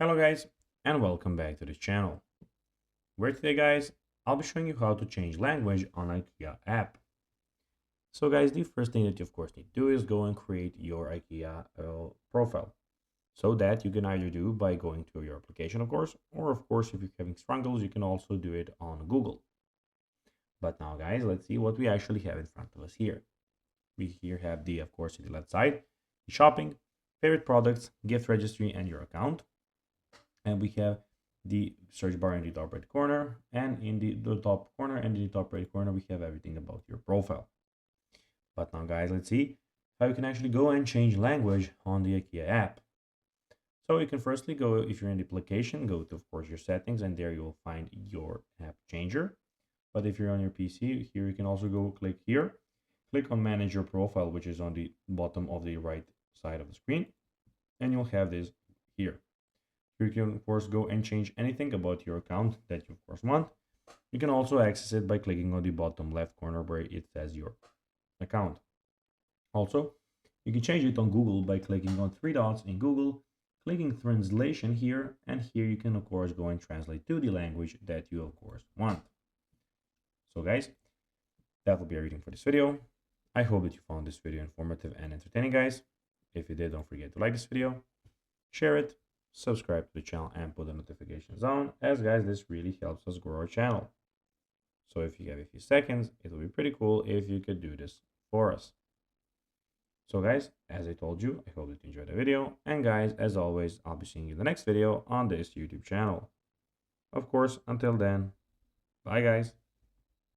Hello guys and welcome back to this channel. Where today guys, I'll be showing you how to change language on IKEA app. So guys, the first thing that you of course need to do is go and create your IKEA profile. So that you can either do by going to your application of course, or of course if you're having struggles you can also do it on Google. But now guys, let's see what we actually have in front of us here. We here have the of course the left side, the shopping, favorite products, gift registry and your account. And we have the search bar in the top right corner, and in the top corner and in the top right corner we have everything about your profile. But now guys, let's see how you can actually go and change language on the IKEA app. So you can firstly go, if you're in the application, go to of course your settings, and there you will find your app changer. But if you're on your PC, here you can also go click here, click on manage your profile, which is on the bottom of the right side of the screen, and you'll have this here. You can of course go and change anything about your account that you of course want. You can also access it by clicking on the bottom left corner where it says your account. Also, you can change it on Google by clicking on three dots in Google, clicking translation here, and here you can of course go and translate to the language that you of course want. So guys, that will be everything for this video. I hope that you found this video informative and entertaining guys. If you did, don't forget to like this video, share it, subscribe to the channel and put the notifications on, as guys this really helps us grow our channel. So if you have a few seconds, it would be pretty cool if you could do this for us. So guys, as I told you, I hope that you enjoyed the video, and guys, as always, I'll be seeing you in the next video on this YouTube channel. Of course, until then, bye guys.